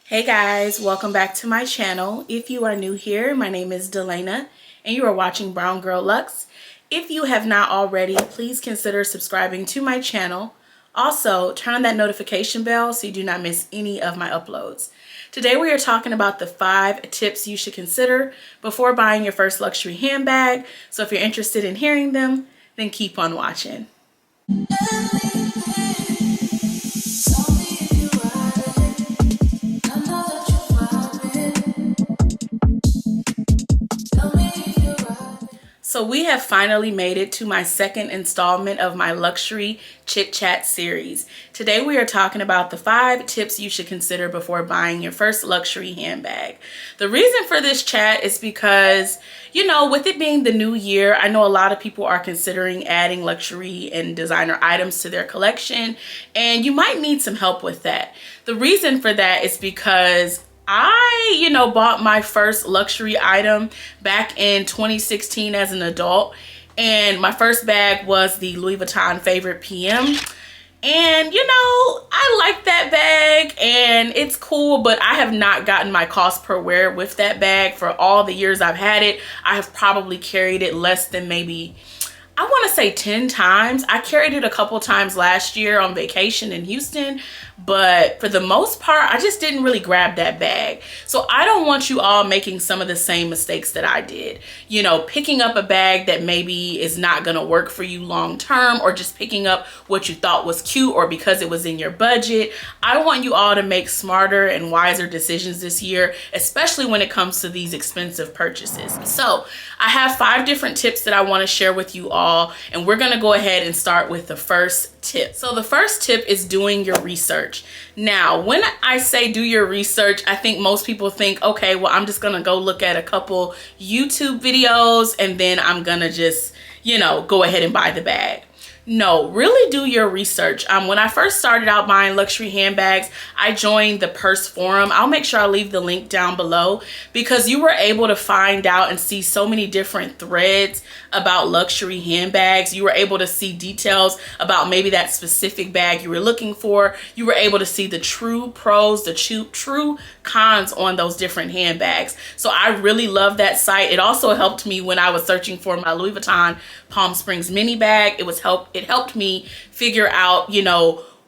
Hey guys, welcome back to my channel. If you are new here, my name is Delana and you are watching Brwngirlluxe. If you have not already, please consider subscribing to my channel. Also, turn on that notification bell so you do not miss any of my uploads. Today we are talking about the 5 tips you should consider before buying your first luxury handbag. So if you're interested in hearing them, then keep on watching. So we have finally made it to my second installment of my luxury Chit-Chat series. Today we are talking about the 5 tips you should consider before buying your first luxury handbag. The reason for this chat is because, you know, with it being the new year, I know a lot of people are considering adding luxury and designer items to their collection, and you might need some help with that. The reason for that is because I, bought my first luxury item back in 2016 as an adult, and my first bag was the Louis Vuitton Favorite PM. And I like that bag and it's cool, but I have not gotten my cost per wear with that bag. For all the years I've had it, I have probably carried it less than maybe, I want to say 10 times. I carried it a couple times last year on vacation in Houston, but for the most part, I just didn't really grab that bag. So I don't want you all making some of the same mistakes that I did. Picking up a bag that maybe is not going to work for you long term, or just picking up what you thought was cute or because it was in your budget. I want you all to make smarter and wiser decisions this year, especially when it comes to these expensive purchases. So I have 5 different tips that I want to share with you all, and we're going to go ahead and start with the first tip. So the first tip is doing your research. Now, when I say do your research, I think most people think, okay, well, I'm just going to go look at a couple YouTube videos and then I'm going to just, go ahead and buy the bag. No, really do your research. When I first started out buying luxury handbags, I joined the Purse Forum. I'll make sure I leave the link down below, because you were able to find out and see so many different threads about luxury handbags. You were able to see details about maybe that specific bag you were looking for. You were able to see the true pros, the true cons on those different handbags. So I really love that site. It also helped me when I was searching for my Louis Vuitton Palm Springs mini bag. It helped me figure out,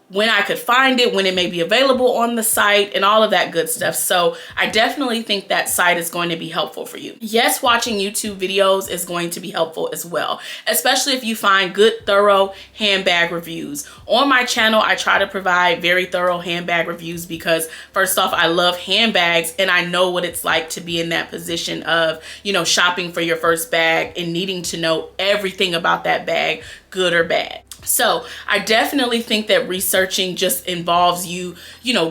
when I could find it, when it may be available on the site, and all of that good stuff. So I definitely think that site is going to be helpful for you. Yes, watching YouTube videos is going to be helpful as well, especially if you find good, thorough handbag reviews. On my channel, I try to provide very thorough handbag reviews because, first off, I love handbags and I know what it's like to be in that position of, shopping for your first bag and needing to know everything about that bag, good or bad. So I definitely think that researching just involves you,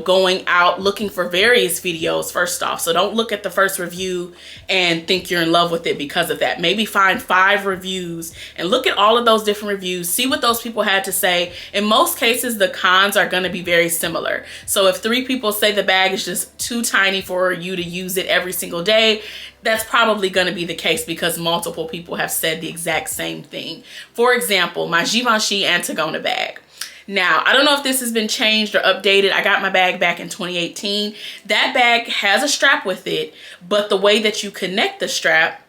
going out looking for various videos first off. So don't look at the first review and think you're in love with it because of that. Maybe find 5 reviews and look at all of those different reviews, see what those people had to say. In most cases, the cons are going to be very similar. So if 3 people say the bag is just too tiny for you to use it every single day, that's probably going to be the case because multiple people have said the exact same thing. For example, my Givenchy Antigona bag. Now, I don't know if this has been changed or updated. I got my bag back in 2018. That bag has a strap with it, but the way that you connect the strap,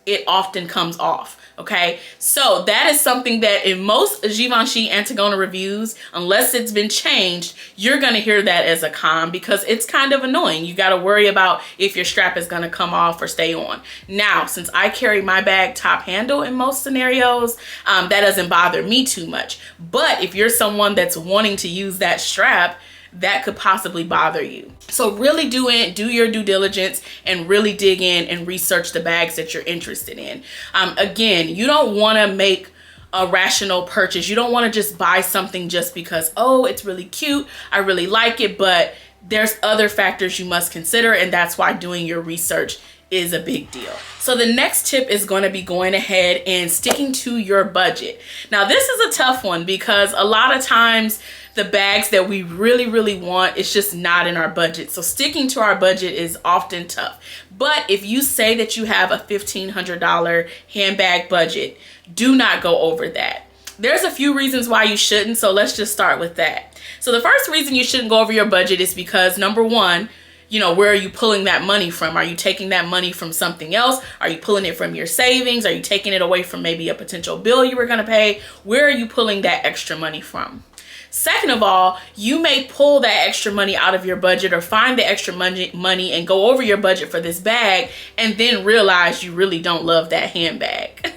it often comes off. Okay, so that is something that in most Givenchy Antigona reviews, unless it's been changed, you're going to hear that as a con because it's kind of annoying. You got to worry about if your strap is going to come off or stay on. Now, since I carry my bag top handle in most scenarios, that doesn't bother me too much. But if you're someone that's wanting to use that strap, that could possibly bother you. So really do your due diligence and really dig in and research the bags that you're interested in. Again, you don't want to make a rational purchase. You don't want to just buy something just because, oh, it's really cute, I really like it, but there's other factors you must consider, and that's why doing your research is a big deal. So the next tip is going to be going ahead and sticking to your budget. Now, this is a tough one because a lot of times the bags that we really want, it's just not in our budget. So sticking to our budget is often tough. But if you say that you have a $1,500 handbag budget, do not go over that. There's a few reasons why you shouldn't, so let's just start with that. So the first reason you shouldn't go over your budget is because, number one, where are you pulling that money from? Are you taking that money from something else? Are you pulling it from your savings? Are you taking it away from maybe a potential bill you were going to pay? Where are you pulling that extra money from? Second of all, you may pull that extra money out of your budget or find the extra money and go over your budget for this bag and then realize you really don't love that handbag.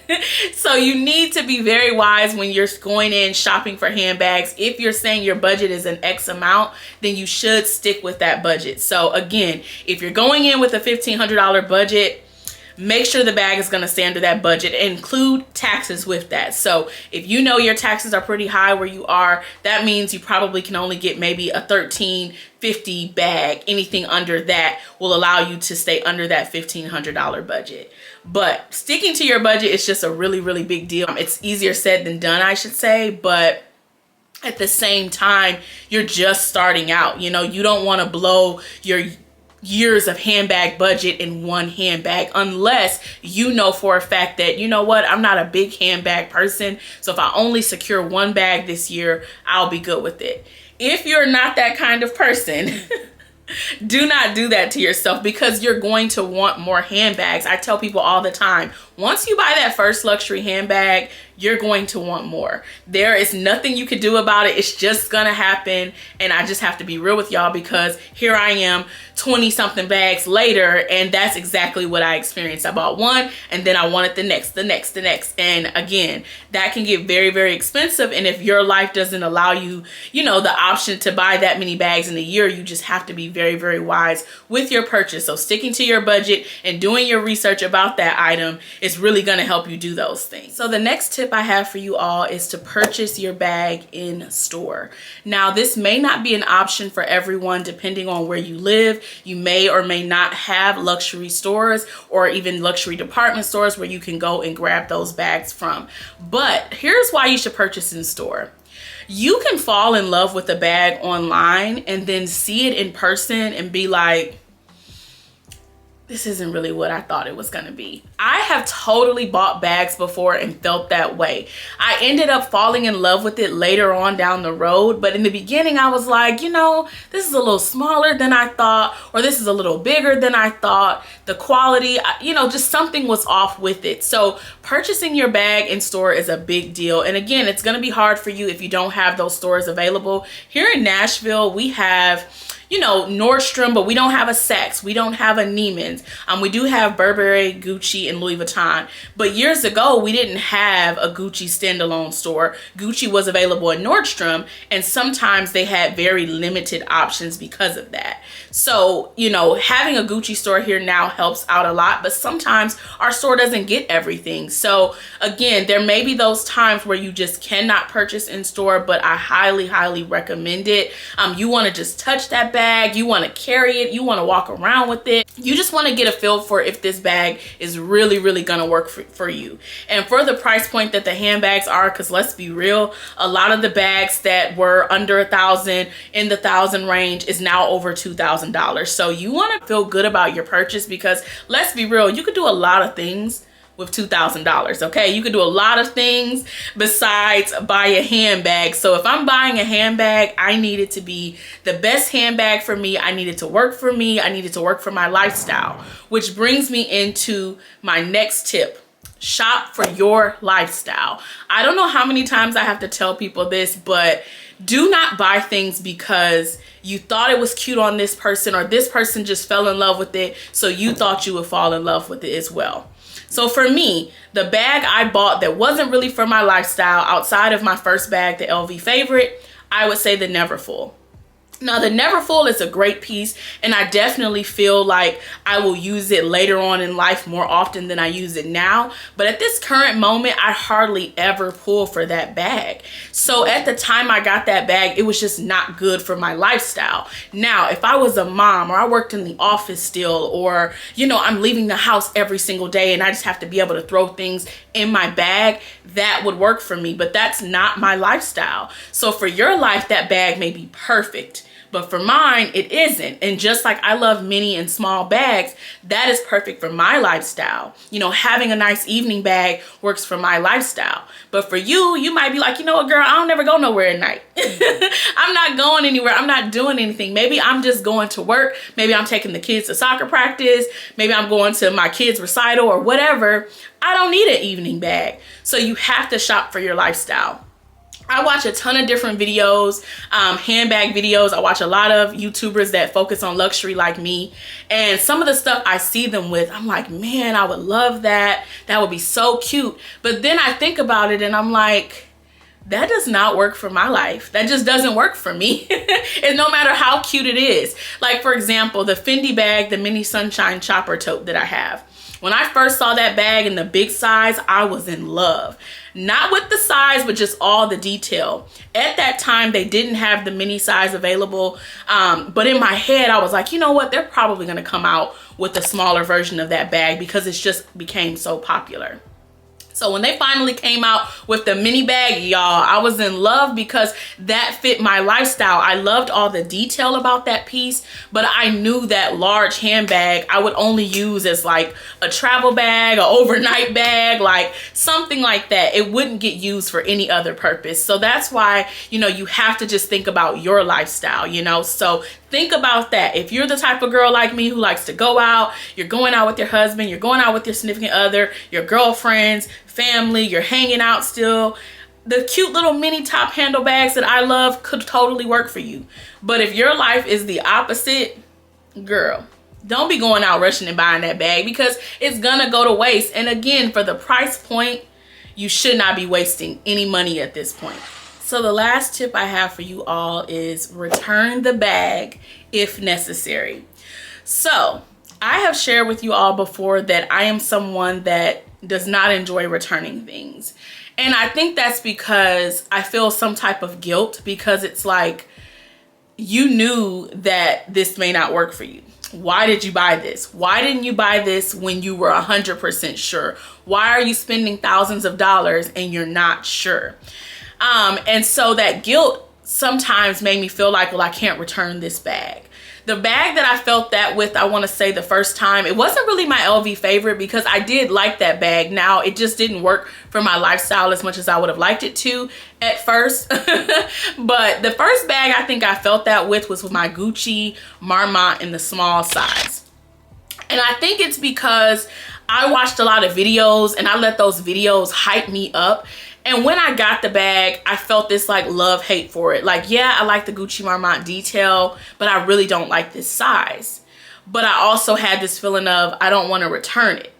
So you need to be very wise when you're going in shopping for handbags. If you're saying your budget is an X amount, then you should stick with that budget. So again, if you're going in with a $1,500 budget, make sure the bag is going to stay under that budget. Include taxes with that. So if you know your taxes are pretty high where you are, that means you probably can only get maybe a $1,350 bag. Anything under that will allow you to stay under that $1,500 budget. But sticking to your budget is just a really, really big deal. It's easier said than done, I should say, but at the same time, you're just starting out. You don't want to blow your years of handbag budget in one handbag unless you know for a fact that, I'm not a big handbag person. So if I only secure one bag this year, I'll be good with it. If you're not that kind of person, do not do that to yourself because you're going to want more handbags. I tell people all the time, once you buy that first luxury handbag, you're going to want more. There is nothing you can do about it. It's just gonna happen. And I just have to be real with y'all because here I am 20 something bags later, and that's exactly what I experienced. I bought one and then I wanted the next. And again, that can get very, very expensive. And if your life doesn't allow you, the option to buy that many bags in a year, you just have to be very, very wise with your purchase. So sticking to your budget and doing your research about that item is really gonna help you do those things. So the next tip I have for you all is to purchase your bag in store. Now, this may not be an option for everyone depending on where you live. You may or may not have luxury stores or even luxury department stores where you can go and grab those bags from. But here's why you should purchase in store. You can fall in love with a bag online and then see it in person and be like, this isn't really what I thought it was gonna be. I have totally bought bags before and felt that way. I ended up falling in love with it later on down the road, but in the beginning I was like, this is a little smaller than I thought, or this is a little bigger than I thought. The quality, just something was off with it. So purchasing your bag in store is a big deal. And again, it's gonna be hard for you if you don't have those stores available. Here in Nashville, we have Nordstrom, but we don't have a Saks. We don't have a Neiman's. We do have Burberry, Gucci, and Louis Vuitton. But years ago, we didn't have a Gucci standalone store. Gucci was available at Nordstrom, and sometimes they had very limited options because of that. So, having a Gucci store here now helps out a lot, but sometimes our store doesn't get everything. So again, there may be those times where you just cannot purchase in store, but I highly, highly recommend it. You want to just touch that bag, you want to carry it, you want to walk around with it. You just want to get a feel for if this bag is really, really going to work for you. And for the price point that the handbags are, because let's be real, a lot of the bags that were under $1,000 in the $1,000 range is now over $2,000. So you want to feel good about your purchase because let's be real, you could do a lot of things with $2,000. Okay, you could do a lot of things besides buy a handbag. So if I'm buying a handbag, I need it to be the best handbag for me. I need it to work for me. I need it to work for my lifestyle, which brings me into my next tip. Shop for your lifestyle. I don't know how many times I have to tell people this, but do not buy things because you thought it was cute on this person or this person just fell in love with it, so you thought you would fall in love with it as well. So for me, the bag I bought that wasn't really for my lifestyle outside of my first bag, the LV Favorite, I would say the Neverfull. Now, the Neverfull is a great piece, and I definitely feel like I will use it later on in life more often than I use it now. But at this current moment, I hardly ever pull for that bag. So at the time I got that bag, it was just not good for my lifestyle. Now, if I was a mom or I worked in the office still, or, I'm leaving the house every single day and I just have to be able to throw things in my bag, that would work for me. But that's not my lifestyle. So for your life, that bag may be perfect. But for mine, it isn't. And just like I love mini and small bags, that is perfect for my lifestyle. You know, having a nice evening bag works for my lifestyle. But for you, you might be like, you know what, girl, I don't ever go nowhere at night. I'm not going anywhere. I'm not doing anything. Maybe I'm just going to work. Maybe I'm taking the kids to soccer practice. Maybe I'm going to my kids' recital or whatever. I don't need an evening bag. So you have to shop for your lifestyle. I watch a ton of different videos, handbag videos. I watch a lot of YouTubers that focus on luxury like me. And some of the stuff I see them with, I'm like, man, I would love that. That would be so cute. But then I think about it and I'm like, that does not work for my life. That just doesn't work for me. And no matter how cute it is. Like, for example, the Fendi bag, the mini sunshine chopper tote that I have. When I first saw that bag in the big size, I was in love. Not with the size, but just all the detail. At that time, they didn't have the mini size available. But in my head, I was like, you know what? They're probably going to come out with a smaller version of that bag because it's just became so popular. So when they finally came out with the mini bag, y'all, I was in love because that fit my lifestyle. I loved all the detail about that piece, but I knew that large handbag I would only use as like a travel bag, an overnight bag, like something like that. It wouldn't get used for any other purpose. So that's why, you know, you have to just think about your lifestyle, you know? So think about that. If you're the type of girl like me who likes to go out, you're going out with your husband, you're going out with your significant other, your girlfriends, family, you're hanging out still, the cute little mini top handle bags that I love could totally work for you. But if your life is the opposite, girl, don't be going out rushing and buying that bag because it's gonna go to waste. And again, for the price point, you should not be wasting any money at this point. So the last tip I have for you all is return the bag if necessary. So I have shared with you all before that I am someone that does not enjoy returning things. And I think that's because I feel some type of guilt because it's like, you knew that this may not work for you. Why did you buy this? Why didn't you buy this when you were 100% sure? Why are you spending thousands of dollars and you're not sure? And so that guilt sometimes made me feel like, well, I can't return this bag. The bag that I felt that with, I want to say the first time, it wasn't really my LV favorite because I did like that bag. Now, it just didn't work for my lifestyle as much as I would have liked it to at first. But the first bag I think I felt that with was my Gucci Marmont in the small size. And I think it's because I watched a lot of videos and I let those videos hype me up. And when I got the bag, I felt this like love-hate for it. Like, yeah, I like the Gucci Marmont detail, but I really don't like this size. But I also had this feeling of I don't want to return it.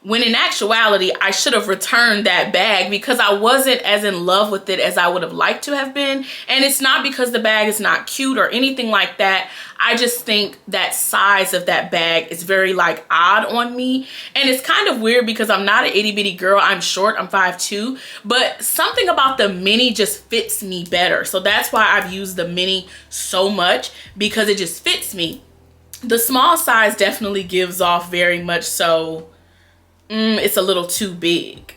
When in actuality, I should have returned that bag because I wasn't as in love with it as I would have liked to have been. And it's not because the bag is not cute or anything like that. I just think that size of that bag is very like odd on me. And it's kind of weird because I'm not an itty bitty girl. I'm short, I'm 5'2", but something about the mini just fits me better. So that's why I've used the mini so much because it just fits me. The small size definitely gives off very much so, it's a little too big.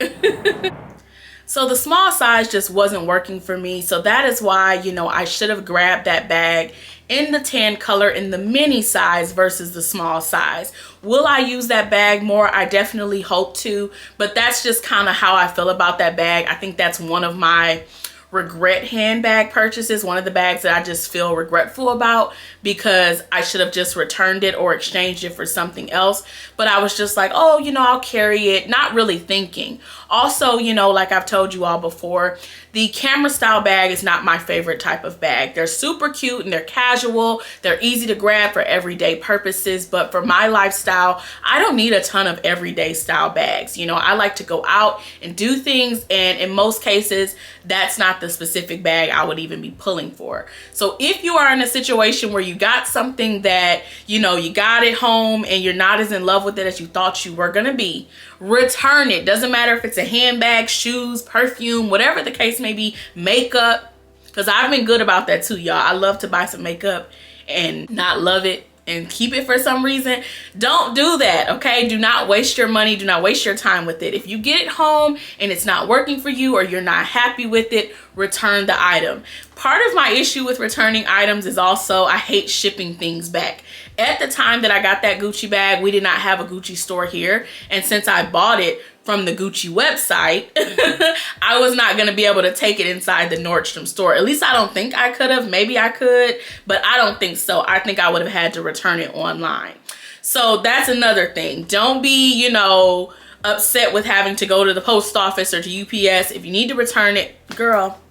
So the small size just wasn't working for me. So that is why, you know, I should have grabbed that bag in the tan color in the mini size versus the small size. Will I use that bag more? I definitely hope to, but that's just kind of how I feel about that bag. I think that's one of my regret handbag purchases, one of the bags that I just feel regretful about because I should have just returned it or exchanged it for something else. But I was just like, oh, you know, I'll carry it, not really thinking. Also, you know, like I've told you all before, the camera style bag is not my favorite type of bag. They're super cute and they're casual. They're easy to grab for everyday purposes. But for my lifestyle, I don't need a ton of everyday style bags. You know, I like to go out and do things. And in most cases, that's not the specific bag I would even be pulling for. So if you are in a situation where you got something that, you know, you got it home and you're not as in love with it as you thought you were going to be, return it. Doesn't matter if it's a handbag, shoes, perfume, whatever the case may be, makeup, because I've been good about that too, y'all. I love to buy some makeup and not love it and keep it for some reason, don't do that, okay? Do not waste your money. Do not waste your time with it. If you get it home and it's not working for you or you're not happy with it, return the item. Part of my issue with returning items is also I hate shipping things back. At the time that I got that Gucci bag, we did not have a Gucci store here. And since I bought it from the Gucci website, I was not gonna be able to take it inside the Nordstrom store. At least I don't think I could have. Maybe I could, but I don't think so. I think I would have had to return it online. So that's another thing. Don't be, you know, upset with having to go to the post office or to UPS. If you need to return it, girl,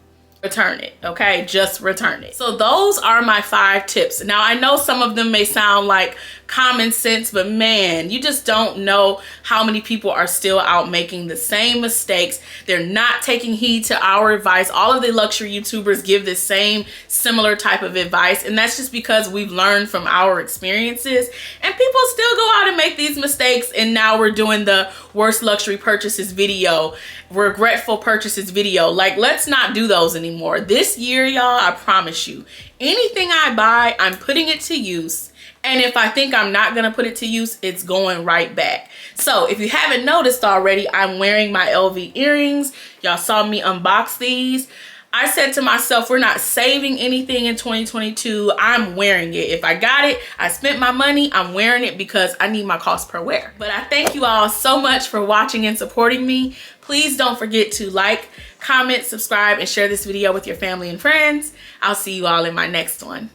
return it, okay? Just return it. So those are my 5 tips. Now, I know some of them may sound like common sense, but man, you just don't know how many people are still out making the same mistakes. They're not taking heed to our advice. All of the luxury YouTubers give the same similar type of advice, and that's just because we've learned from our experiences, and people still go out and make these mistakes. And now we're doing the worst luxury purchases video, regretful purchases video. Like, let's not do those anymore. This year, y'all, I promise you, anything I buy, I'm putting it to use. And if I think I'm not gonna put it to use, it's going right back. So if you haven't noticed already, I'm wearing my LV earrings. Y'all saw me unbox these. I said to myself, we're not saving anything in 2022. I'm wearing it. If I got it, I spent my money, I'm wearing it because I need my cost per wear. But I thank you all so much for watching and supporting me. Please don't forget to like, comment, subscribe, and share this video with your family and friends. I'll see you all in my next one.